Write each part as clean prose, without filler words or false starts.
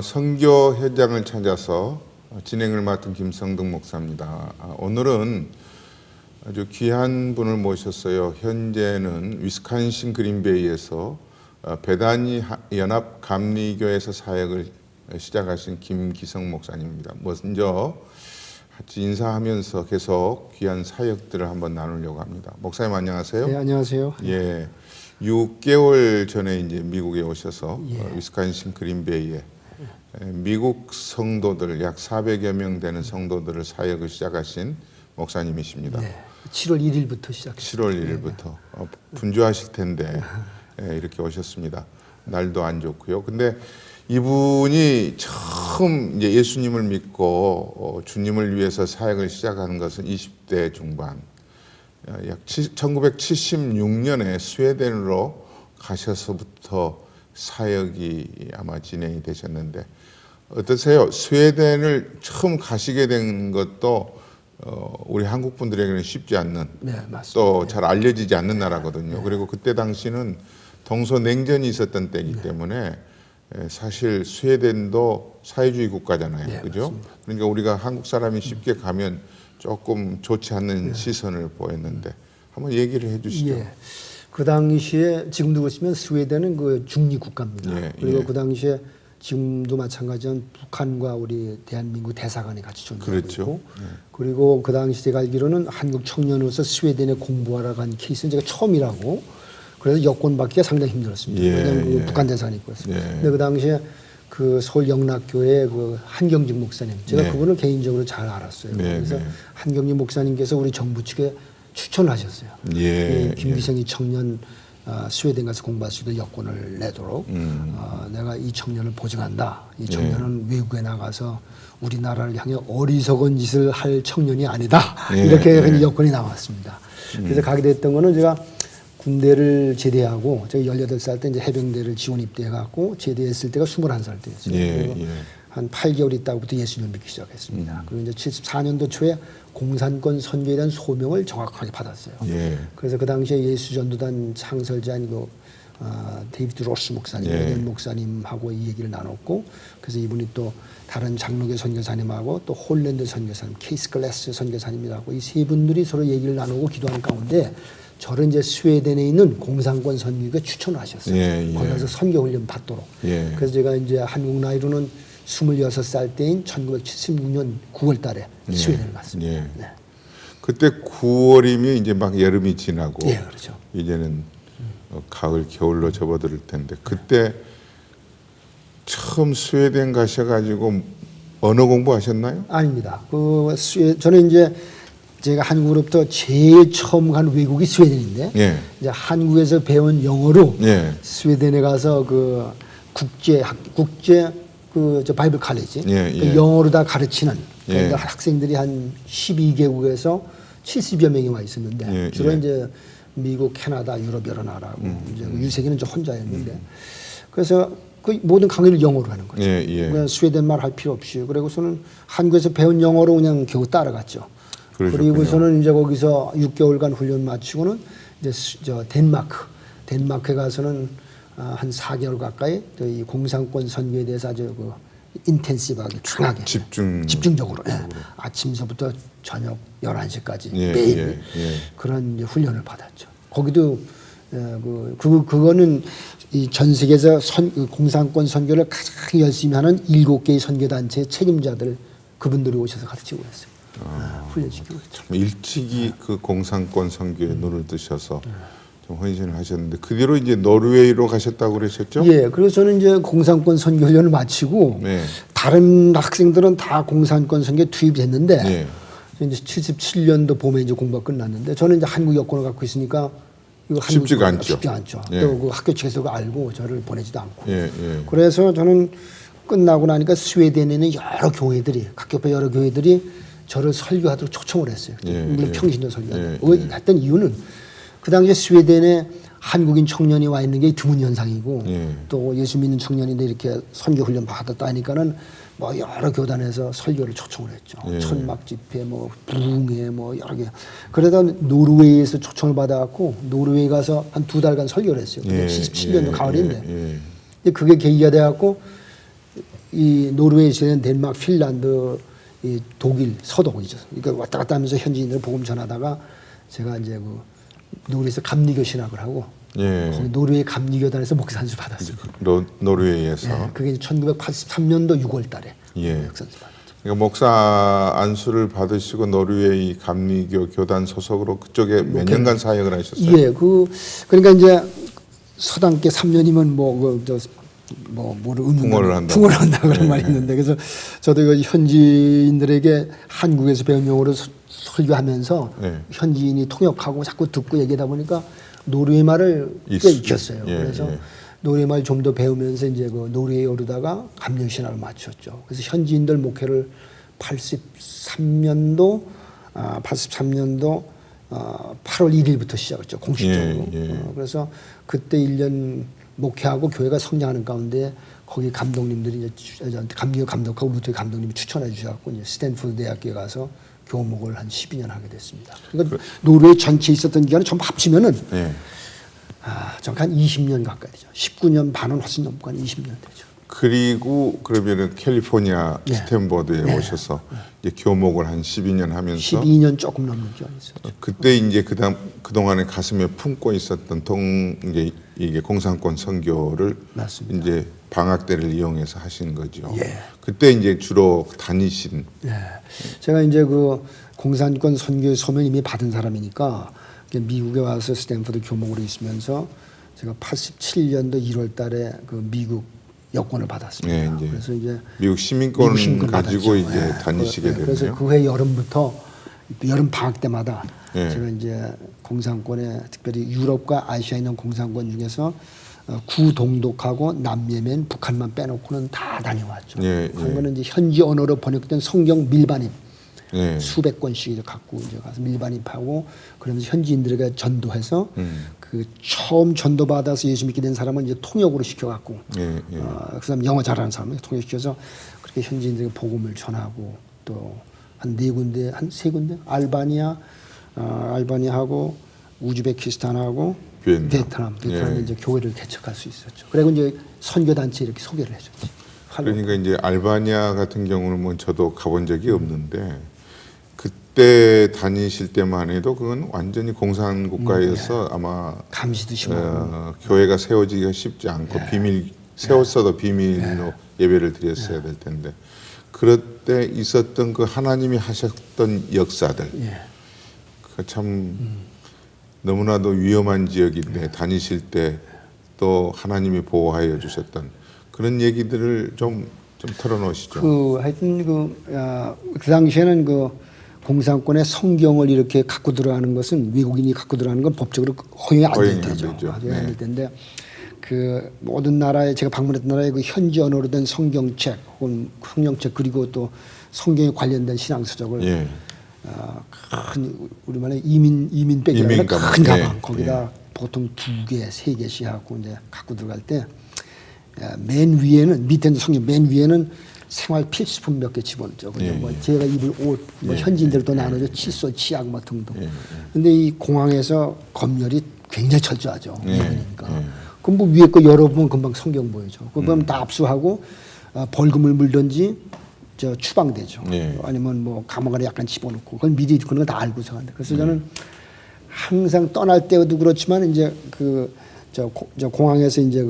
선교 현장을 찾아서 진행을 맡은 김성득 목사입니다. 오늘은 아주 귀한 분을 모셨어요. 현재는 위스콘신 그린베이에서 베다니 연합 감리교에서 사역을 시작하신 김기성 목사님입니다. 먼저 같이 인사하면서 계속 귀한 사역들을 한번 나누려고 합니다. 목사님 안녕하세요. 네, 안녕하세요. 예, 6개월 전에 이제 미국에 오셔서 예. 위스콘신 그린베이에 미국 성도들 약 400여 명 되는 성도들을 사역을 시작하신 목사님이십니다. 네, 7월 1일부터 시작했습니다. 7월 1일부터 분주하실 텐데 이렇게 오셨습니다. 날도 안 좋고요. 근데 이분이 처음 이제 예수님을 믿고 주님을 위해서 사역을 시작하는 것은 20대 중반, 약 1976년에 스웨덴으로 가셔서부터 사역이 아마 진행이 되셨는데 어떠세요? 스웨덴을 처음 가시게 된 것도 우리 한국 분들에게는 쉽지 않는, 네, 맞습니다. 또 잘 알려지지 않는 나라거든요. 그리고 그때 당시는 동서냉전이 있었던 때이기 때문에 사실 스웨덴도 사회주의 국가잖아요. 네, 그죠? 맞습니다. 그러니까 우리가 한국 사람이 쉽게 가면 조금 좋지 않는 시선을 보였는데 한번 얘기를 해주시죠. 예. 그 당시에 지금도 보시면 스웨덴은 그 중립 국가입니다. 예, 그리고 예. 그 당시에 지금도 마찬가지로 북한과 우리 대한민국 대사관이 같이 존재하고 그렇죠. 있고, 그리고 그 당시 제가 알기로는 한국 청년으로서 스웨덴에 공부하러 간 케이스는 제가 처음이라고. 그래서 여권 받기가 상당히 힘들었습니다. 예, 왜냐하면 그 예. 북한 대사관이 있거든요. 예. 근데 그 당시에 그 서울 영락교회 그 한경직 목사님, 제가 네. 그분을 개인적으로 잘 알았어요. 네, 그래서 네. 한경직 목사님께서 우리 정부 측에 추천하셨어요. 예, 이 김기성이 청년 스웨덴 가서 공부할 수 있는 여권을 내도록 내가 이 청년을 보증한다. 이 청년은 외국에 나가서 우리나라를 향해 어리석은 짓을 할 청년이 아니다. 예, 이렇게 예. 여권이 나왔습니다. 그래서 가게 됐던 거는 제가 군대를 제대하고 제가 18살 때 이제 해병대를 지원 입대해갖고 제대했을 때가 21살 때였어요. 예, 그리고 예. 한 8개월 있다부터 예수님을 믿기 시작했습니다. 그리고 이제 74년도 초에 공산권 선교에 대한 소명을 정확하게 받았어요. 예. 그래서 그 당시에 예수전도단 창설자인 그 데이비드 로스 목사님, 예. 목사님하고 이 얘기를 나눴고, 그래서 이분이 또 다른 장로교 선교사님하고 또 홀랜드 선교사님, 케이스 글래스 선교사님이라고 이 세 분들이 서로 얘기를 나누고 기도하는 가운데 저를 이제 스웨덴에 있는 공산권 선교가 추천을 하셨어요. 예, 예. 거기 가서 선교 훈련 받도록. 예. 그래서 제가 이제 한국 나이로는 26살 때인 1976년 9월 달에 스웨덴을 갔습니다. 예. 네. 그때 9월이면 이제 막 여름이 지나고 예, 그렇죠. 이제는 가을, 겨울로 접어들 텐데 그때 처음 스웨덴 가셔가지고 언어 공부하셨나요? 아닙니다. 저는 이제 제가 한국으로부터 제일 처음 간 외국이 스웨덴인데 예. 이제 한국에서 배운 영어로 예. 스웨덴에 가서 그 국제 저 바이블 칼리지 예, 그 예. 영어로 다 가르치는 예. 그러니까 학생들이 한 12개국에서 70여 명이 와 있었는데 예, 주로 예. 이제 미국, 캐나다, 유럽 여러 나라고 이제 유세기는 저 혼자였는데 그래서 그 모든 강의를 영어로 하는 거죠. 예, 예. 그냥 스웨덴 말 할 필요 없이 그리고서는 한국에서 배운 영어로 그냥 겨우 따라갔죠. 그러셨군요. 그리고서는 이제 거기서 6개월간 훈련 마치고는 이제 저 덴마크에 가서는 한 4개월 가까이 또 이 공산권 선교에 대해서 아주 그 인텐시브하게 강하게 집중적으로 아침서부터 저녁 11시까지 예, 매일 예, 예. 그런 이제 훈련을 받았죠. 거기도 그거는 이 전 세계에서 공산권 선교를 가장 열심히 하는 7개의 선교 단체 책임자들 그분들이 오셔서 가르치고 그랬어요. 훈련시키고 그랬죠. 일찍이 그 공산권 선교에 눈을 뜨셔서 좀 헌신을 하셨는데 그 뒤로 이제 노르웨이로 가셨다고 그러셨죠? 예, 그래서 저는 이제 공산권 선교 훈련을 마치고 네. 다른 학생들은 다 공산권 선교에 투입됐는데 네. 이제 77년도 봄에 이제 공부가 끝났는데 저는 이제 한국 여권을 갖고 있으니까 이거 쉽지가 않죠. 쉽지 않죠. 예. 또 그 학교 측에서 알고 저를 보내지도 않고. 예, 예. 그래서 저는 끝나고 나니까 스웨덴에는 여러 교회들이 각 옆에 여러 교회들이 저를 설교하도록 초청을 했어요. 예, 물론 예. 평신도 설교하고. 예, 예. 했던 이유는 그 당시에 스웨덴에 한국인 청년이 와 있는 게 드문 현상이고 예. 또 예수 믿는 청년인데 이렇게 선교 훈련 받았다 하니까는 뭐 여러 교단에서 설교를 초청을 했죠. 예. 천막 집회, 뭐 부흥회, 뭐 여러 개. 그러다 노르웨이에서 초청을 받아갖고 노르웨이 가서 한 2달간 설교를 했어요. 근데 예. 77년도 예. 가을인데. 예. 근데 그게 계기가 돼갖고 이 노르웨이, 스웨덴, 덴마크, 핀란드, 이 독일, 서독이죠. 그러니까 왔다 갔다 하면서 현지인들 복음 전하다가 제가 이제 그 노르웨이에서 감리교 신학을 하고 예. 거기 노르웨이 감리교단에서 목사 안수 받았어요. 노르웨이에서. 네, 그게 1983년도 6월 달에 예. 목사 안수 받았죠. 그러니까 목사 안수를 받으시고 노르웨이 감리교 교단 소속으로 그쪽에 몇 년간 사역을 하셨어요? 예, 그러니까 이제 서당께 3년이면 뭐를 붕어를 한다. 붕어를 한다 그런 말이 있는데 그래서 저도 그 현지인들에게 한국에서 배운 용어로 설교하면서 현지인이 통역하고 자꾸 듣고 얘기하다 보니까 노르웨이 말을 꽤 익혔어요. 그래서 노르웨이 말 좀 더 배우면서 이제 그 노르웨이 오르다가 감리교 신학을 마쳤죠. 그래서 현지인들 목회를 83년도 8월 1일부터 시작했죠. 공식적으로. 그래서 그때 1년 목회하고 교회가 성장하는 가운데 거기 감독님들이 이제 감리교 감독하고 루터의 감독님이 추천해 주셔갖고 이제 스탠포드 대학교에 가서 교목을 한 12년 하게 됐습니다. 그러니까 노르웨이 전체에 있었던 기간을 전부 합치면은 정확히 한 20년 가까이 되죠. 19년 반은 훨씬 넘고 한 20년 되죠. 그리고 그러면은 캘리포니아 스탠퍼드에 오셔서 이제 교목을 한 12년 하면서 12년 조금 넘는 기간이 있었죠. 그때 이제 그동안에 가슴에 품고 있었던 이게 공산권 선교를 맞습니다. 이제 방학 때를 이용해서 하신 거죠. 그때 이제 주로 다니신. 제가 이제 그 공산권 선교 소명 이미 받은 사람이니까 미국에 와서 스탠퍼드 교목으로 있으면서 제가 87년도 1월 달에 그 미국 여권을 받았습니다. 이제 그래서 이제 미국 시민권 가지고 받았죠. 이제 다니시게 됐네요. 그래서 그해 여름부터 여름 방학 때마다 예. 제가 이제 공산권에 특별히 유럽과 아시아에 있는 공산권 중에서 구동독하고 남예멘, 북한만 빼놓고는 다 다녀왔죠. 한 거는 이제 현지 언어로 번역된 성경 밀반입 수백 권씩 이제 갖고 이제 가서 밀반입하고 그러면서 현지인들에게 전도해서 그 처음 전도받아서 예수 믿게 된 사람은 이제 통역으로 시켜갖고 그 사람 영어 잘하는 사람을 통역시켜서 그렇게 현지인들에게 복음을 전하고 또 한 네 군데, 한 세 군데 알바니아하고 우즈베키스탄하고 베트남에 이제 교회를 개척할 수 있었죠. 그리고 이제 선교 단체 이렇게 소개를 해줬죠. 그러니까 이제 알바니아 같은 경우는 뭐 저도 가본 적이 없는데 그때 다니실 때만 해도 그건 완전히 공산 국가여서 아마 감시도 심하고 교회가 세워지기가 쉽지 않고 세웠어도 비밀로 예배를 드렸어야 될 텐데 그럴 때 있었던 그 하나님이 하셨던 역사들 그 참 너무나도 위험한 지역인데 다니실 때 또 하나님이 보호하여 주셨던 그런 얘기들을 좀 털어놓으시죠. 하여튼 그 당시에는 그 공산권의 성경을 이렇게 갖고 들어가는 것은 외국인이 갖고 들어가는 건 법적으로 허용이 안 될 때죠. 허용이 안 될 때인데 그 모든 나라에 제가 방문했던 나라에 그 현지 언어로 된 성경책 혹은 성경책 그리고 또 성경에 관련된 신앙서적을 큰 우리말에 이민백이라는 큰 가방 거기다 보통 2개, 3개씩 하고 이제 갖고 들어갈 때 맨 위에는 밑에는 성경 맨 위에는 생활 필수품 몇 개 집어넣죠. 뭐 제가 입을 옷, 뭐 현지인들도 나눠줘 칫솔, 치약 뭐 등등. 근데 이 공항에서 검열이 굉장히 철저하죠. 미국이니까. 그럼 뭐 위에 거 열어보면 금방 성경 보이죠. 그러면 다 압수하고 벌금을 물든지 저 추방되죠. 아니면 뭐 감옥 안에 약간 집어넣고 그건 미리 그런 거 다 알고서 하는데. 그래서 저는 항상 떠날 때도 그렇지만 이제 저 공항에서 이제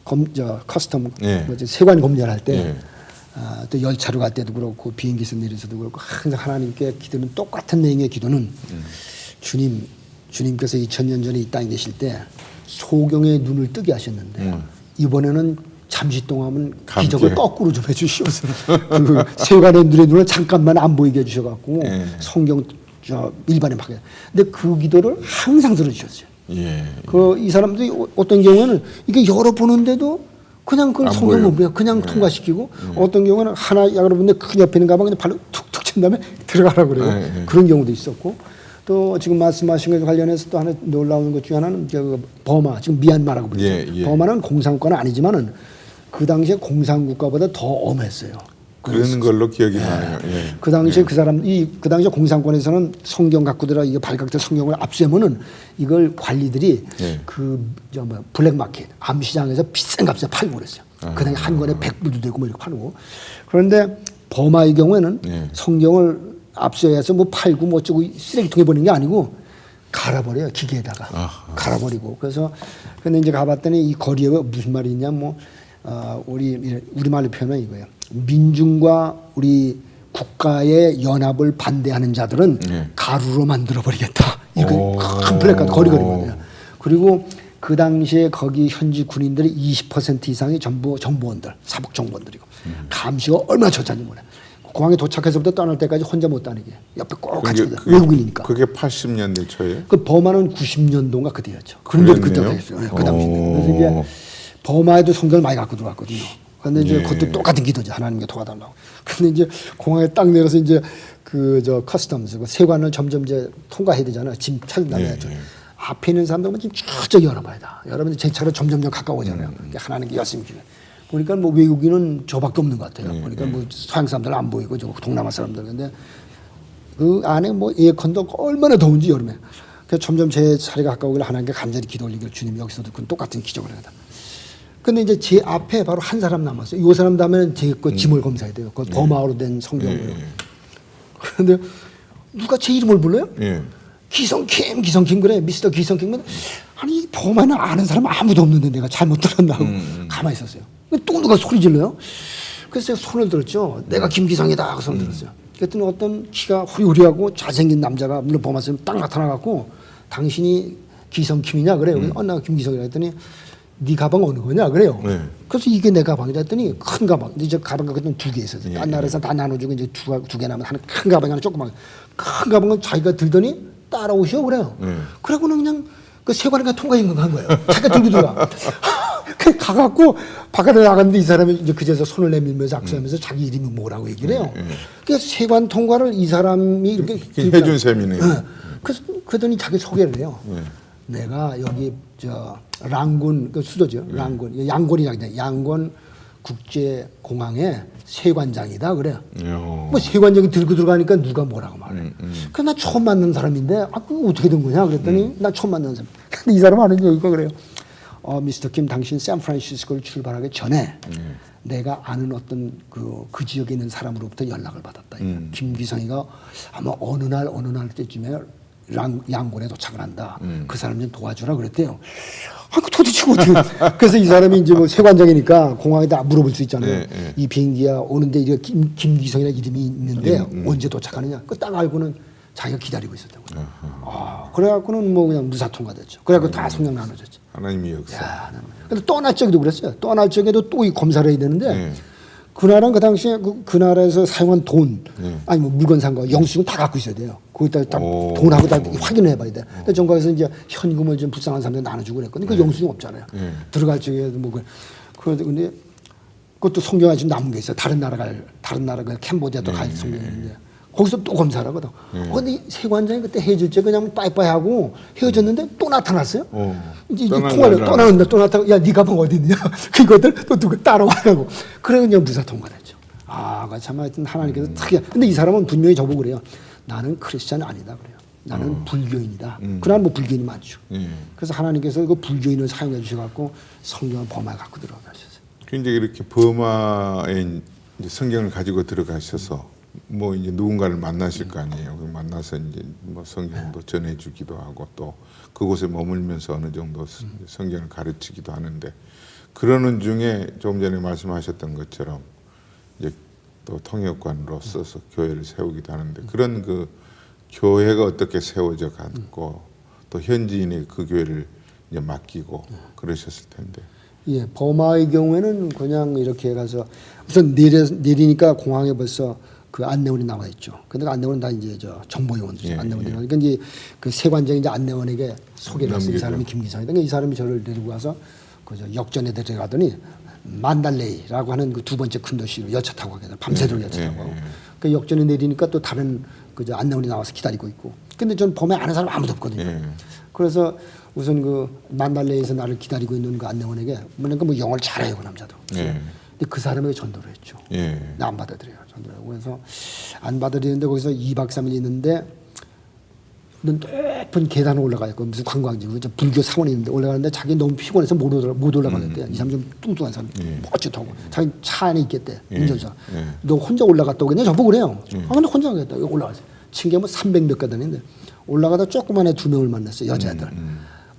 커스텀 세관 검열할 때 또 열차로 갈 때도 그렇고 비행기에서 내려서도 그렇고 항상 하나님께 기도는 똑같은 내용의 기도는 주님께서 2000년 전에 이 땅에 계실 때 소경의 눈을 뜨게 하셨는데 이번에는 잠시 동안은 기적을 거꾸로 좀 해주시옵소서. 그 세관의 눈을 잠깐만 안 보이게 해주셔갖고 성경 일반에 파게. 근데 그 기도를 항상 들어주셨어요. 이 사람들이 어떤 경우에는 이게 열어보는데도 그냥 그 성경 못 보여. 그냥 통과시키고 어떤 경우는 하나 열어보는데 그 옆에 있는 가방에 발로 툭툭 친 다음에 들어가라고 그래요. 그런 경우도 있었고 또 지금 말씀하신 것 관련해서 또 하나 놀라운 것 중에 하나는 버마, 지금 미얀마라고 부르죠. 버마는 공산국가는 아니지만은 그 당시에 공산국가보다 더 엄했어요. 그런 걸로 기억이 나네요. 그 당시에 그 당시에 공산권에서는 성경 갖고 들어 이게 발각된 성경을 압수하면은 이걸 관리들이 블랙마켓 암시장에서 비싼 값에 팔고 그랬어요. 그다음에 한 권에 100불도 되고 뭐 이렇게 팔고. 그런데 버마의 경우에는 예. 성경을 압수해서 뭐 팔고 뭐 어쩌고 쓰레기통에 버리는 게 아니고 갈아버려요. 기계에다가. 갈아버리고. 그래서 근데 이제 가봤더니 이 거리에 무슨 말이 있냐 뭐 우리말로 표현하면 이거예요. 민중과 우리 국가의 연합을 반대하는 자들은 가루로 만들어 버리겠다. 이거 큰 플래카드 거리거리거든요. 그리고 그 당시에 거기 현지 군인들의 20% 이상이 전부 정보원들, 사복 정보원들이고 감시가 얼마나 쳤는지 몰라. 공항에 도착해서부터 떠날 때까지 혼자 못 다니게 옆에 꼭 같이 있거든. 외국인이니까. 그게 80년대 초에? 그 버마는 90년도인가 그때였죠. 그런데 그때 했어요. 그 당시에. 그래서 이제 버마에도 성경을 많이 갖고 들어왔거든요. 근데 이제 그것도 똑같은 기도죠. 하나님께 도와달라고. 근데 이제 공항에 딱 내려서 이제 그 커스텀스 세관을 점점 이제 통과해야 되잖아요. 짐 찾는다면 앞에 있는 사람들은 지금 쭉쭉 열어봐야 돼. 여러분들 제 차로 점점 가까워지잖아요. 그러니까 하나님께 열심히 기도해. 보니까 뭐 외국인은 저밖에 없는 것 같아요. 보니까 뭐 서양 사람들은 안 보이고 저 동남아 사람들. 근데 그 안에 뭐 에어컨도 얼마나 더운지 여름에. 그래서 점점 제 차례가 가까우길 하나님께 간절히 기도 올리길 주님 여기서도 그건 똑같은 기적을 하다. 근데 이제 제 앞에 바로 한 사람 남았어요. 이 사람 다음에는 제 거 짐을 검사해야 돼요. 그 버마어로 된 성경으로. 그런데 누가 제 이름을 불러요? 기성킴 그래. 미스터 기성킴. 아니 이 버마는 아는 사람 아무도 없는데 내가 잘못 들었나 하고 가만히 있었어요. 또 누가 소리 질러요? 그래서 제가 손을 들었죠. 내가 김기성이다 하고 손을 들었어요. 그랬더니 어떤 키가 후리후리하고 잘생긴 남자가 물론 버마처럼 딱 나타나갖고 당신이 기성킴이냐 그래요. 그래서 나 김기성이라 했더니 네 가방 어느 거냐 그래요. 그래서 이게 내 가방이다 했더니 큰 가방. 근데 저 가방 그때는 2개 있었어요. 딴 나라에서 다 나눠주고 이제 두 개 남은 하는 큰 가방이 하나 조그만 큰 가방은 자기가 들더니 따라오시오 그래요. 그러고는 그냥 그 세관이가 통과 임금한 거예요. 자기가 들고 들어가. 그 가갖고 바깥에 나갔는데 이 사람이 이제 그제서 손을 내밀면서 악수하면서 자기 이름이 뭐라고 얘기를 해요. 그래서 세관 통과를 이 사람이 이렇게 해준 셈이네요. 그래서 그러더니 자기 소개를 해요. 내가 여기 저 랑군 그 수도죠. 랑군 양곤이라고 하잖아요. 양곤 국제공항의 세관장이다 그래요. 뭐 세관장이 들고 들어가니까 누가 뭐라고 말해. 그래서 나 처음 만난 사람인데 그거 어떻게 된 거냐 그랬더니 나 처음 만난 사람. 근데 이 사람 아는 얘기가 그래요. 미스터 김 당신 샌프란시스코를 출발하기 전에 내가 아는 어떤 그 지역에 있는 사람으로부터 연락을 받았다. 김기성이가 아마 어느 날 때쯤에 양곤에 도착을 한다. 그 사람 좀 도와주라 그랬대요. 그 도대체 어떻게. 그래서 이 사람이 이제 뭐 세관장이니까 공항에다 물어볼 수 있잖아요. 이 비행기야 오는데 이렇게 김기성이라는 이름이 있는데 언제 도착하느냐. 그 딱 알고는 자기가 기다리고 있었다고. 그래갖고는 뭐 그냥 무사 통과됐죠. 그래갖고 다 성령 나눠졌죠. 하나님의 역사. 근데 떠날 적에도 그랬어요. 떠날 적에도 또 이 검사를 해야 되는데 그 나라는 그 당시에 그 나라에서 사용한 돈 아니 뭐 물건 산 거 영수증 다 갖고 있어야 돼요. 거기다 딱 돈하고 다 확인을 해봐야 돼. 근데 전국에서 이제 현금을 좀 불쌍한 사람들 나눠주고 그랬거든요. 그 영수증 없잖아요. 들어갈 적에도 뭐 근데 그것도 성경에 지금 남은 게 있어요. 다른 나라 그 캄보디아도 갈 성경이 있는데 거기서 또 검사를 하거든. 근데 세관장이 그때 헤어질 때 그냥 빠이빠이하고 헤어졌는데 또 나타났어요. 이제 통화를 또 나타나고 야 네 가방 어디 있냐. 그것들 또 누가 따라와가고 그래 그냥 무사 통과됐죠. 참 하여튼 하나님께서 특이한. 근데 이 사람은 분명히 저보고 그래요. 나는 크리스찬 아니다 그래요. 나는 불교인이다. 그날 뭐 불교인이 많죠. 그래서 하나님께서 그 불교인을 사용해 주셔갖고 성경을 버마에 갖고 들어가셨어요. 이제 이렇게 버마에 이제 성경을 가지고 들어가셔서 뭐 이제 누군가를 만나실 거 아니에요. 만나서 이제 뭐 성경도 전해주기도 하고 또 그곳에 머물면서 어느 정도 성경을 가르치기도 하는데 그러는 중에 조금 전에 말씀하셨던 것처럼 이제 또 통역관으로 써서 교회를 세우기도 하는데 그런 그 교회가 어떻게 세워져 갔고 또 현지인이 그 교회를 이제 맡기고 그러셨을 텐데. 예, 버마의 경우에는 그냥 이렇게 가서 우선 내리니까 공항에 벌써 그 안내원이 나와 있죠. 근데 그 안내원은 다 이제 저 정보요원들이죠. 안내원이. 그러니까 이제 그 세관장이 이제 안내원에게 소개를 했어요. 이 사람이 김기성이다. 그러니까 이 사람이 저를 데리고 와서 그저 역전에 데려가더니 만달레이라고 하는 그 두 번째 큰 도시로 열차 타고 가게 돼. 밤새도록 열차 타고 가고. 그 역전에 내리니까 또 다른 그저 안내원이 나와서 기다리고 있고. 근데 전 범에 아는 사람 아무도 없거든요. 그래서 우선 그 만달레이에서 나를 기다리고 있는 그 안내원에게 뭐냐면 뭐 영어를 잘해요 그 남자도. 근데 그 사람에게 전도를 했죠. 나 안 받아들여요. 전도를 하고. 그래서 안 받아들이는데 거기서 2박 3일 있는데 높은 계단을 올라가요. 그 무슨 관광지고 불교 사원이 있는데 올라가는데 자기 너무 피곤해서 못 올라가는데 이 사람 좀 뚱뚱한 사람 멋지다고 자기 차 안에 있겠대 운전사. 너 혼자 올라갔다 오겠냐? 저보고 그래요. 아 근데 혼자 가겠다. 올라가세요. 층계 뭐 300몇 계단인데 올라가다 조그만 애 2명을 만났어요. 여자애들.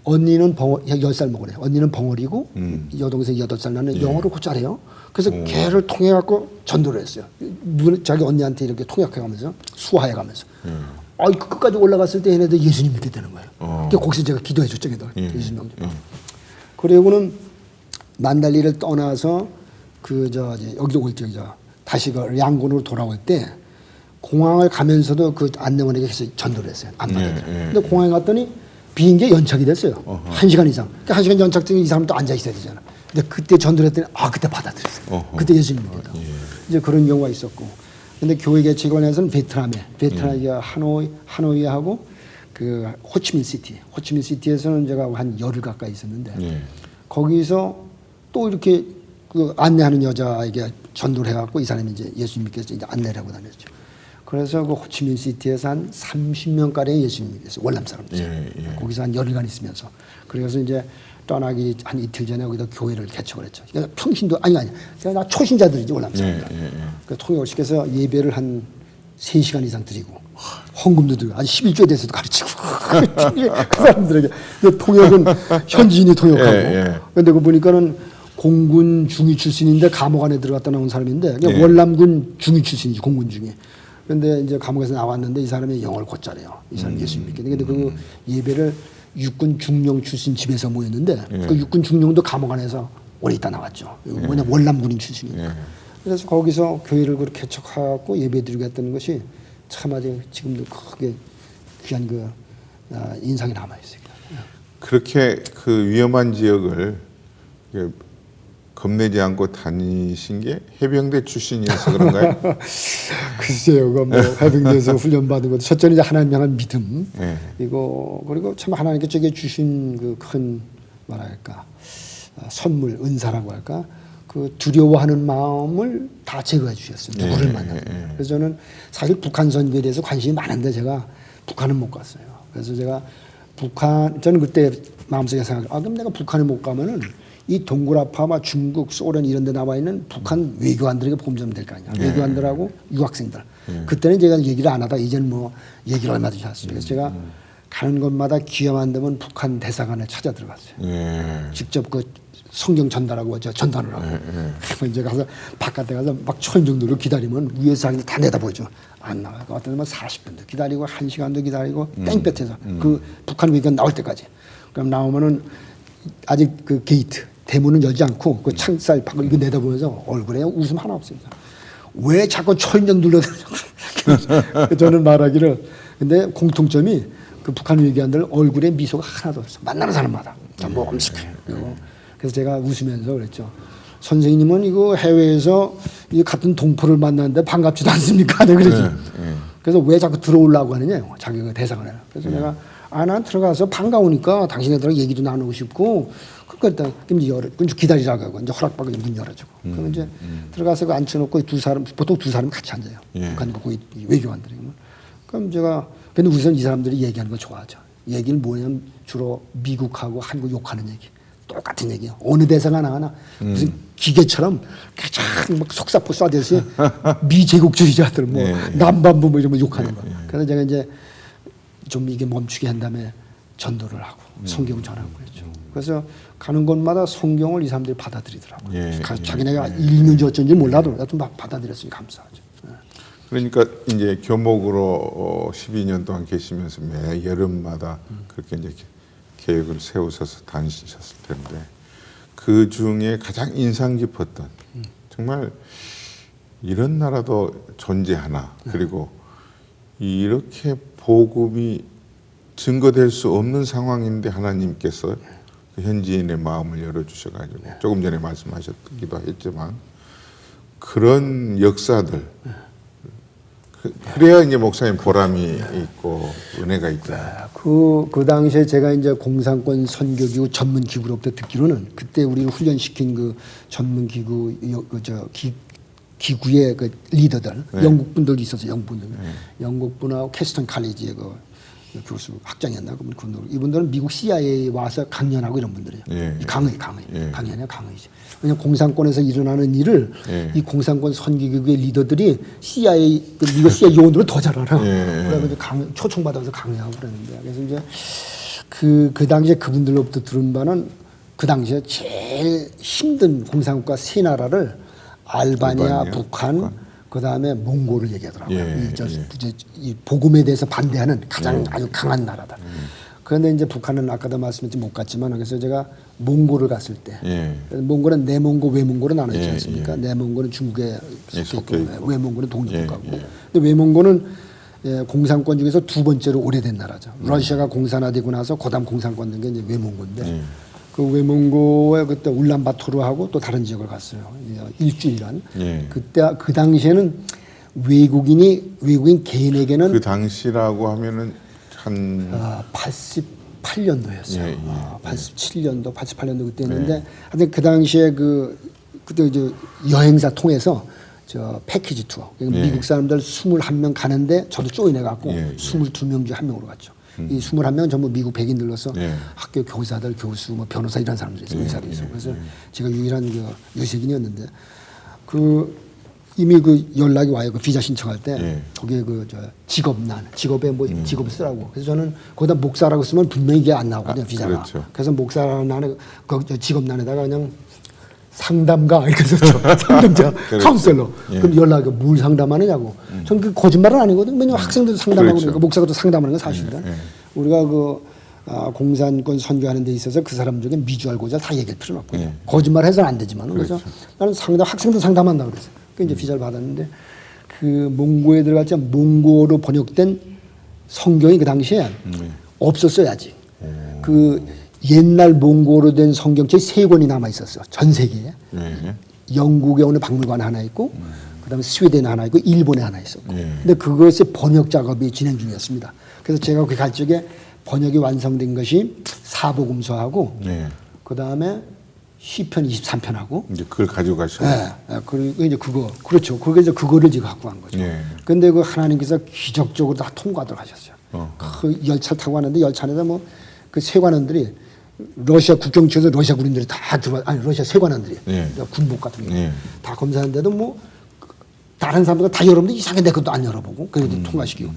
언니는 10살 먹으래. 언니는 벙어리고 여동생 8살 나는 영어를 곧 잘해요. 그래서 걔를 통해 갖고 전도를 했어요. 자기 언니한테 이렇게 통역해 가면서 수화해 가면서. 끝까지 올라갔을 때 얘네들 예수님 믿게 되는 거예요. 그러니까 거기서 제가 기도해 줬죠. 예수님. 그리고는 만달리를 떠나서 여기로 올 때 다시 그 양곤으로 돌아올 때 공항을 가면서도 그 안내원에게 계속 전도를 했어요. 안 받아들여요. 근데 공항에 갔더니 비행기에 연착이 됐어요. 1시간 이상. 그러니까 1시간 연착되면 이 사람 또 앉아 있어야 되잖아. 근데 그때 전도를 했더니 그때 받아들였어요. 그때 예수님 믿겠다. 이제 그런 경우가 있었고. 근데 교회 개척원에서는 베트남이 하노이하고 그 호치민시티에서는 제가 한 열흘 가까이 있었는데 거기서 또 이렇게 그 안내하는 여자에게 전도를 해갖고 이 사람이 이제 예수님 믿겠어 이제 안내를 하고 다녔죠. 그래서 그 호치민시티에서 한 30명 가량의 예수님 믿겠어요. 월남 사람들. 거기서 한 열흘간 있으면서 그래서 이제 떠나기 한 이틀 전에 거기다 교회를 개척을 했죠. 그러니까 평신도 아니 나 초신자들이지 월남 사람들. 그 통역을 시켜서 예배를 한 3시간 이상 드리고 헌금도 드리고 한 11조에 대해서도 가르치고 그 사람들에게 통역은 현지인이 통역하고. 근데 그 보니까는 공군 중위 출신인데 감옥 안에 들어갔다 나온 사람인데 월남군 중위 출신이지 공군 중위. 그런데 이제 감옥에서 나왔는데 이 사람이 영어를 곧 잘해요. 이 사람이 예수님 믿게. 근데 그 예배를 육군 중령 출신 집에서 모였는데 그 육군 중령도 감옥 안에서 오래 있다 나왔죠. 뭐냐 월남군인 출신이니까. 그래서 거기서 교회를 그렇게 개척하고 예배드리고 했던 것이 참 아주 지금도 크게 귀한 그 인상이 남아 있어요. 그렇게 그 위험한 지역을 겁내지 않고 다니신 게 해병대 출신이어서 그런가요? 글쎄요, 뭐 해병대에서 훈련받은 것도 첫째는 이제 하나님 향한 믿음, 이거 그리고 참 하나님께 저게 주신 그 큰 뭐랄까 선물, 은사라고 할까, 그 두려워하는 마음을 다 제거해 주셨어요. 누구를 만나도. 그래서 저는 사실 북한 선교에 대해서 관심이 많은데 제가 북한은 못 갔어요. 그래서 제가 저는 그때 마음속에 생각해요. 그럼 내가 북한에 못 가면은 이 동굴아파마 중국, 소련 이런 데 나와 있는 북한 외교관들에게 보면 좀 될 거 아니야. 외교관들하고 유학생들. 그때는 제가 얘기를 안 하다 이제는 뭐 얘기를 얼마든지 했어요. 그래서 제가 가는 곳마다 기회만 되면 북한 대사관에 찾아 들어갔어요. 직접 그 성경 전달하고 전달을 하고. 이제 가서 바깥에 가서 막 초인 정도로 기다리면 위에서 다 내다보죠. 안 나와요. 어떤 면 40분도 기다리고 1시간도 기다리고 땡볕에서 그 북한 외교관 나올 때까지. 그럼 나오면은 아직 그 게이트 대문은 열지 않고 그 창살 밖을 이거 내다보면서 얼굴에 웃음 하나 없습니다. 왜 자꾸 초인종 눌러대냐고. 저는 말하기를 근데 공통점이 그 북한 외교관들 얼굴에 미소가 하나도 없어. 만나는 사람마다 전부 엄숙해요. 그래서 제가 웃으면서 그랬죠. 선생님은 이거 해외에서 이 같은 동포를 만났는데 반갑지도 않습니까? 내가 그러지. 그래서 왜 자꾸 들어오려고 하느냐? 자기가 대상을 해요. 그래서 내가 난 들어가서 반가우니까 당신네들하고 얘기도 나누고 싶고 그러니까 그럼 기다리라고 하고 이제 허락받고 문 열어주고 그러면 이제 들어가서 그 앉혀놓고 보통 두 사람이 같이 앉아요. 북한 거기 외교관들이. 그럼 제가 근데 우선 이 사람들이 얘기하는 거 좋아하죠. 얘기는 뭐냐면 주로 미국하고 한국 욕하는 얘기. 똑같은 얘기예요. 어느 대사가 나가나 무슨 기계처럼 가장 막 속사포 쏴대듯이 미제국주의자들 뭐 남반부 뭐 이런 거 욕하는 거. 그래서 제가 이제 좀 이게 멈추게 한 다음에 전도를 하고 성경 전하고 그랬죠. 그래서 가는 곳마다 성경을 이 사람들이 받아들이더라고요. 자기네가 읽는지 어쩐지 몰라도 여튼 받아들였으니 감사하죠. 그러니까 이제 교목으로 12년 동안 계시면서 매 여름마다 그렇게 이제 계획을 세우셔서 다니셨을 텐데 그 중에 가장 인상 깊었던 정말 이런 나라도 존재하나 그리고 이렇게 복음이 증거될 수 없는 상황인데 하나님께서 그 현지인의 마음을 열어주셔가지고 조금 전에 말씀하셨기도 했지만 그런 역사들 그래야 이제 목사님 보람이 있고 은혜가 있다. 그 당시에 제가 이제 공산권 선교기구 전문 기구로부터 듣기로는 그때 우리를 훈련시킨 그 전문 기구 기구의 그 리더들 영국 분들도 있었어요. 영국 분들 영국 분하고 캐스턴 칼리지의 그 교수 학장이었나 그분 이분들은 미국 CIA에 와서 강연하고 이런 분들이에요. 예. 강연이에요, 강의지. 왜냐하면 공산권에서 일어나는 일을 이 공산권 선기국의 리더들이 CIA 미국 CIA 요원들을 더 잘 알아. 그래가지고 초청받아서 강의하고 그러는데 그래서 이제 그 당시에 그분들로부터 들은 바는 그 당시에 제일 힘든 공산국가 세 나라를 알바니아, 북한, 그 다음에 몽골을 얘기하더라고요. 이 복음에 대해서 반대하는 가장 아주 강한 나라다. 그런데 이제 북한은 아까도 말씀드렸지 못 갔지만 그래서 제가 몽골을 갔을 때 몽골은 내몽고 외몽고로 나눠 있지 않습니까? 내몽고는 중국에 속해 있고 외몽고는 독립국가고. 근데 외몽고는 공산권 중에서 두 번째로 오래된 나라죠. 러시아가 공산화되고 나서 그다음 공산권 된 게 이제 외몽고인데 그 외몽고에 그때 울란바토르하고 또 다른 지역을 갔어요. 일주일간. 그때 그 당시에는 외국인 개인에게는 그 당시라고 하면은 한 88년도였어요. 87년도, 88년도 그때였는데 하여튼 그 당시에 그때 이제 여행사 통해서 저 패키지 투어. 미국 사람들 21명 가는데 저도 조인해 갖고 22명 중에 한 명으로 갔죠. 이 21명은 전부 미국 백인들로서 학교 교사들, 교수, 뭐 변호사 이런 사람들이 있어요. 의사도 있어요. 그래서 제가 유일한 유색인이었는데 이미 연락이 와요. 비자 신청할 때 거기에 직업에 직업을 쓰라고. 그래서 저는 거기다 목사라고 쓰면 분명히 이게 안 나오거든요. 비자가. 그렇죠. 그래서 목사란에 직업란에다가 그냥 상담가 이렇게 썼죠. 상담자, 카운셀러. 그럼 연락이 뭘 상담하느냐고. 전 그 거짓말은 아니거든요. 왜냐면 학생들도 상담하고 그러니까 목사가 또 상담하는 건 사실이다. 우리가 공산권 선교하는 데 있어서 그 사람 중에 미주알 고잘 다 얘기할 필요는 없거든요. 거짓말 해서는 안 되지만. 그래서 나는 학생들 상담한다고 그랬어요. 그 이제 비자를 받았는데 그 몽고에 들어갔지 몽고로 번역된 성경이 그 당시에 없었어요, 아직. 그 옛날 몽고로 된 성경책이 3권이 남아 있었어. 전 세계에. 영국에 오는 박물관에 하나 있고 그다음에 스웨덴에 하나 있고 일본에 하나 있었고. 근데 그것의 번역 작업이 진행 중이었습니다. 그래서 제가 거기 갈 적에 번역이 완성된 것이 사복음서하고 그다음에 시편 23편하고 이제 그걸 가지고 가셨어요. 그리고 이제 그렇죠. 그거를 지금 갖고 간 거죠. 근데 그 하나님께서 기적적으로 다 통과하도록 하셨어요. 그 열차 타고 가는데 열차 안에서 뭐 그 세관원들이 러시아 국경 지역에서 러시아 군인들이 다 러시아 세관원들이 군복 같은 거 다 검사하는데도 뭐 다른 사람들 다 열었는데 이상하게 내 것도 안 열어보고 그래도 통과시키고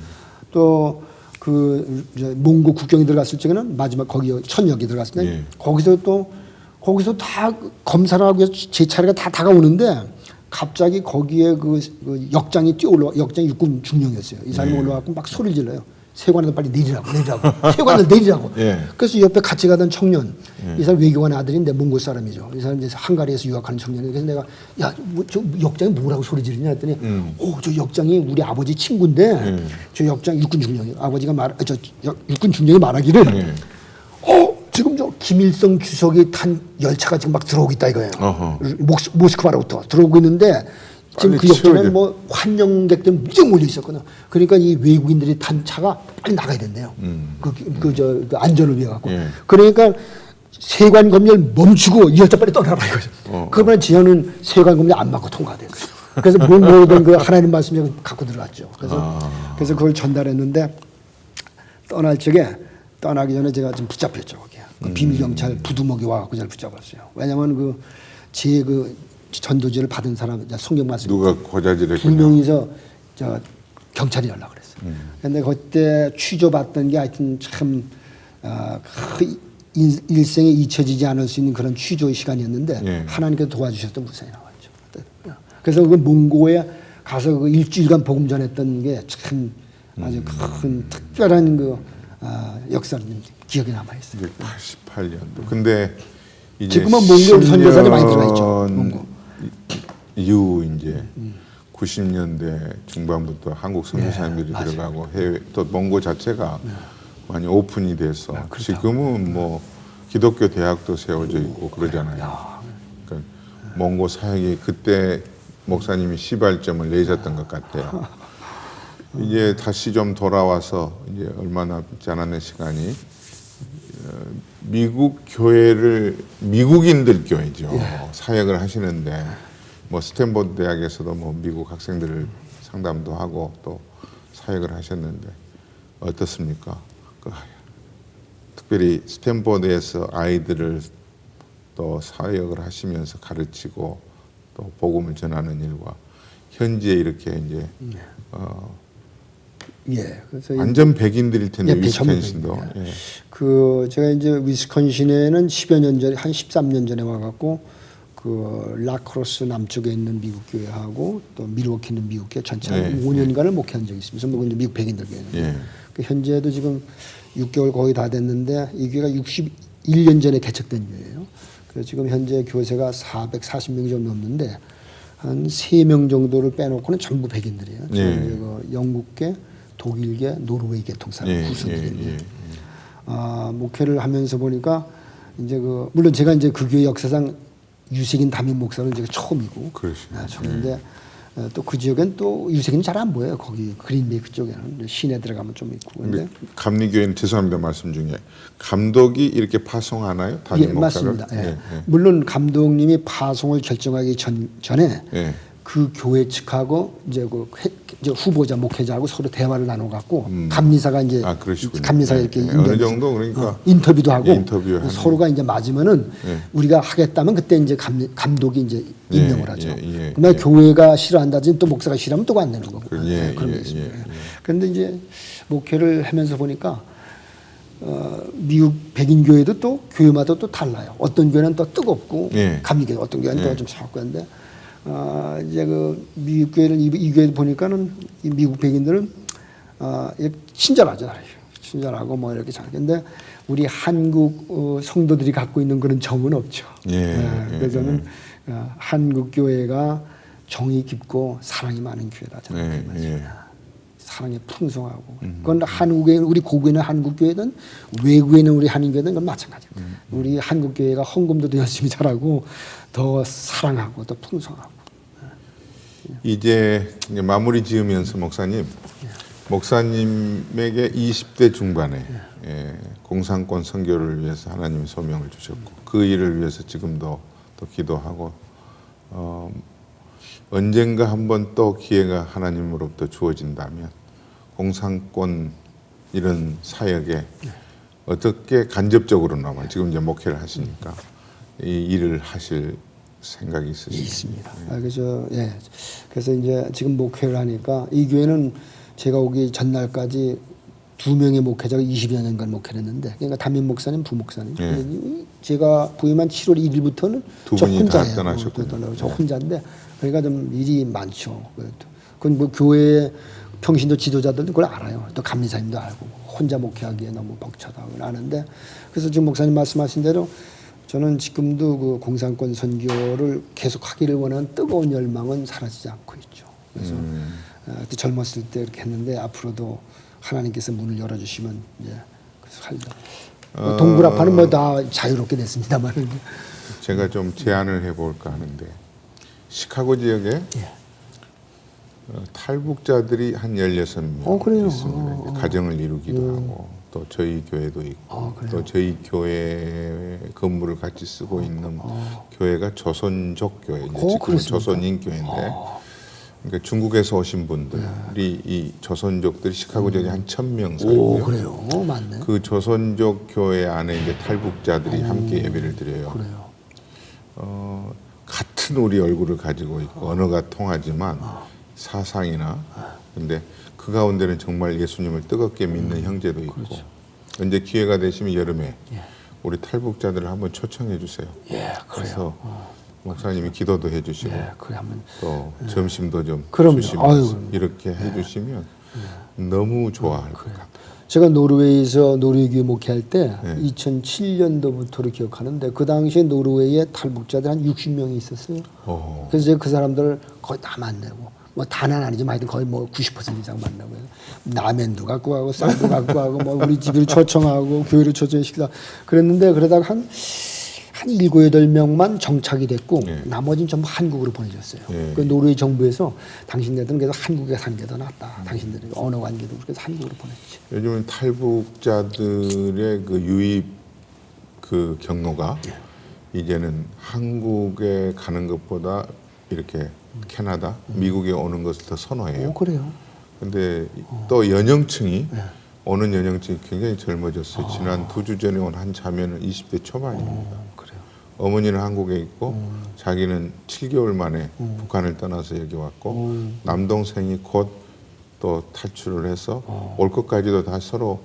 또 그 몽고 국경에 들어갔을 적에는 마지막 거기 천역에 들어갔을 때 거기서 다 검사를 하고 제 차례가 다 다가오는데 갑자기 거기에 그 역장이 역장이 육군 중령이었어요. 이 사람이 올라와서 막 소리를 질러요. 세관들 빨리 내리라고. 세관들 내리라고. 그래서 옆에 같이 가던 청년, 이 사람 외교관 아들인데 몽골 사람이죠. 이 사람 이제 헝가리에서 유학하는 청년이에요. 그래서 내가 저 역장이 뭐라고 소리 지르냐 했더니 저 역장이 우리 아버지 친구인데 저 역장 육군 중령이 아버지가 육군 중령이 말하기를 지금 저 김일성 주석이 탄 열차가 지금 막 들어오고 있다 이거예요. 모스크바로부터 들어오고 있는데 지금 그 역전에 뭐 환영객들 무지하게 몰려 있었거든요. 그러니까 이 외국인들이 탄 차가 빨리 나가야 된대요. 그 안전을 위해 갖고. 그러니까 세관 검열 멈추고 이 열차 빨리 떠나라 이거죠. 그러면 지하는 세관 검열 안 맞고 통과됐어요. 그래서 모든 그 하나님 말씀을 갖고 들어갔죠. 그래서 그걸 전달했는데 떠나기 전에 제가 좀 붙잡혔죠 거기에. 그 비밀 경찰 부두목이 와갖고 저를 붙잡았어요. 왜냐면 제 전도지를 받은 사람 성경 말씀 누가 고자질했구나. 두 명이서 경찰이 연락을 했어요. 그런데 그때 취조받던 게 하여튼 참 일생에 잊혀지지 않을 수 있는 그런 취조 시간이었는데 하나님께서 도와주셨던 무사히 나왔죠. 그래서 그 몽고에 가서 그 일주일간 복음 전했던 게 참 아주 큰 특별한 역사는 기억에 남아 있어요. 88년도. 근데 이제 지금은 몽골 선교사들이 많이 들어가 있죠. 몽고. 이후 이제 90년대 중반부터 한국 선교사님들이 들어가고 해외 또 몽고 자체가 많이 오픈이 돼서 지금은 뭐 기독교 대학도 세워져 있고 그러잖아요. 그러니까 몽고 사역이 그때 목사님이 시발점을 내셨던 것 같아요. 이제 다시 좀 돌아와서 이제 얼마 남지 않았는 시간이 미국 교회를 미국인들 교회죠. 사역을 하시는데 뭐 스탠포드 대학에서도 뭐 미국 학생들을 상담도 하고 또 사역을 하셨는데 어떻습니까? 특별히 스탠포드에서 아이들을 또 사역을 하시면서 가르치고 또 복음을 전하는 일과 현지에 이렇게 이제 예, 그래서 완전 백인들일 텐데 예, 전부 위스콘신도 백인이에요. 그 제가 이제 위스콘신에는 10여 년 전에 한 13년 전에 와갖고 그 라크로스 남쪽에 있는 미국 교회하고 또 밀워키 있는 미국 교회 전체 한 5년간을 목회한 적이 있습니다. 전부 이제 미국 백인들 교회는. 예. 그 현재도 지금 6개월 거의 다 됐는데 이 교회가 61년 전에 개척된 교회예요. 그래서 지금 현재 교세가 440명 정도 넘는데 한 3명 정도를 빼놓고는 전부 백인들이에요. 지금 예. 이제 그 영국계, 독일계, 노르웨이 계통 사람 구성들인데 목회를 하면서 보니까 이제 그 물론 제가 이제 그 교회 역사상 유색인 담임 목사는 제가 처음이고 처음인데 또 그 지역엔 또 유색인 잘 안 보여요. 거기 그린베이 그쪽에는 시내 들어가면 좀 있고. 근데 감리교회는 죄송합니다 말씀 중에 감독이 이렇게 파송하나요? 담임 예, 목사를? 맞습니다. 예. 물론 감독님이 파송을 결정하기 전에 예. 그 교회 측하고 이제 그 이제 후보자 목회자하고 서로 대화를 나눠 갖고 감리사가 이제 그러시군요. 감리사가 예, 이렇게 예. 어느 정도 그러니까 인터뷰도 하고 인터뷰하는 서로가 이제 맞으면은 우리가 하겠다면 그때 이제 감독이 이제 임명을 하죠. 그러나 교회가 싫어한다든지 또 목사가 싫어하면 또 안 되는 거고 그런 게 있습니다. 그런데 이제 목회를 하면서 보니까 미국 백인 교회도 또 교회마다 또 달라요. 어떤 교회는 또 뜨겁고 감리교회, 어떤 교회는 또 좀 차갑고 한데 이제 그 미국 교회를 이 교회 보니까는 이 미국 백인들은 친절하죠. 친절하고 뭐 이렇게 잘. 근데 우리 한국 성도들이 갖고 있는 그런 정은 없죠. 그래서 저는 한국 교회가 정이 깊고 사랑이 많은 교회다 저는 그렇습니다. 사랑이 풍성하고 그건 한국에 우리 고국에는 한국 교회든 외국에는 우리 한인 교회든 그건 마찬가지고 우리 한국 교회가 헌금도 열심히 잘하고 더 사랑하고 더 풍성하고. 이제 마무리 지으면서 목사님에게 20대 중반에 공산권 선교를 위해서 하나님이 소명을 주셨고 그 일을 위해서 지금도 또 기도하고 언젠가 한번 또 기회가 하나님으로부터 주어진다면 공산권 이런 사역에 어떻게 간접적으로나마 지금 이제 목회를 하시니까 이 일을 하실 생각이 있습니다. 그래서 이제 지금 목회를 하니까 이 교회는 제가 오기 전날까지 2명의 목회자가 20여 년간 목회를 했는데 그러니까 담임 목사님, 부목사님. 제가 부임한 7월 1일부터는 저 혼자예요. 저 혼자인데 그러니까 좀 일이 많죠. 그건 뭐 교회 평신도 지도자들도 그걸 알아요. 또 감리사님도 알고 혼자 목회하기에 너무 벅차다고 아는데 그래서 지금 목사님 말씀하신 대로 저는 지금도 그 공산권 선교를 계속하기를 원하는 뜨거운 열망은 사라지지 않고 있죠. 그래서 그때 젊었을 때 이렇게 했는데 앞으로도 하나님께서 문을 열어주시면 이제 그래서 하려고. 동굴아파는 뭐 다 자유롭게 됐습니다만. 제가 좀 제안을 해볼까 하는데 시카고 지역에 탈북자들이 한 16명 있습니다. 가정을 이루기도 하고 또 저희 교회도 있고 또 저희 교회 건물을 같이 쓰고 있는 교회가 조선족 교회, 이제 지금 조선인 교회인데 그러니까 중국에서 오신 분들이 이 조선족들이 시카고 지역에 한 1,000명 살고요. 그래요, 맞네. 그 조선족 교회 안에 이제 탈북자들이 함께 예배를 드려요. 그래요. 같은 우리 얼굴을 가지고 있고 언어가 통하지만 사상이나 근데 그 가운데는 정말 예수님을 뜨겁게 믿는 형제도 있고 언제 기회가 되시면 여름에 우리 탈북자들을 한번 초청해 주세요. 그래서 목사님이 기도도 해주시고 또 점심도 좀 주시면서 이렇게 해주시면 너무 좋아할 것 같아요. 제가 노르웨이에서 노르웨이 목회할 때 2007년도부터를 기억하는데 그 당시에 노르웨이에 탈북자들 한 60명이 있었어요. 그래서 제가 그 사람들을 거의 다 만나고 뭐 다는 아니지만 하여튼 거의 뭐 90% 이상 만나고 라면도 갖고 가고 쌀도 갖고 가고 뭐 우리 집을 초청하고 교회를 초청해 식사 그랬는데 그러다가 한 7, 8명만 정착이 됐고 나머지는 전부 한국으로 보내졌어요. 그 노르웨이 정부에서 당신네들은 그래서 한국에 사는 게 더 낫다. 당신들이 언어 관계도 그래서 한국으로 보냈지. 요즘은 탈북자들의 그 유입 그 경로가 이제는 한국에 가는 것보다 이렇게 캐나다, 미국에 오는 것을 더 선호해요. 그래요. 근데 또 연령층이 오는 연령층이 굉장히 젊어졌어요. 지난 2주 전에 온 한 자매는 20대 초반입니다. 그래요. 어머니는 한국에 있고 자기는 7개월 만에 북한을 떠나서 여기 왔고 남동생이 곧 또 탈출을 해서 올 것까지도 다 서로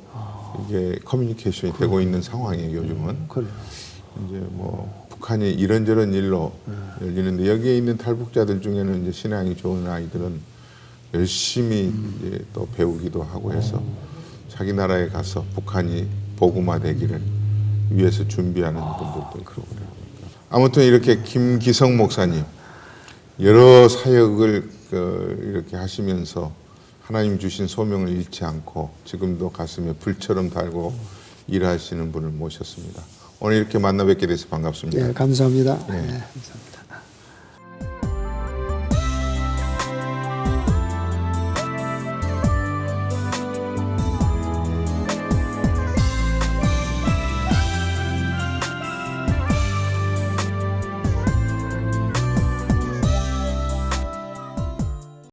이게 커뮤니케이션이 되고 있는 상황이에요. 요즘은. 그래요. 이제 뭐 북한이 이런저런 일로 열리는데 여기에 있는 탈북자들 중에는 이제 신앙이 좋은 아이들은 열심히 이제 또 배우기도 하고 해서 자기 나라에 가서 북한이 복음화되기를 위해서 준비하는 분들도 있고. 아무튼 이렇게 김기성 목사님 여러 사역을 이렇게 하시면서 하나님 주신 소명을 잃지 않고 지금도 가슴에 불처럼 달고 일하시는 분을 모셨습니다. 오늘 이렇게 만나 뵙게 돼서 반갑습니다. 네, 감사합니다. 네. 네, 감사합니다.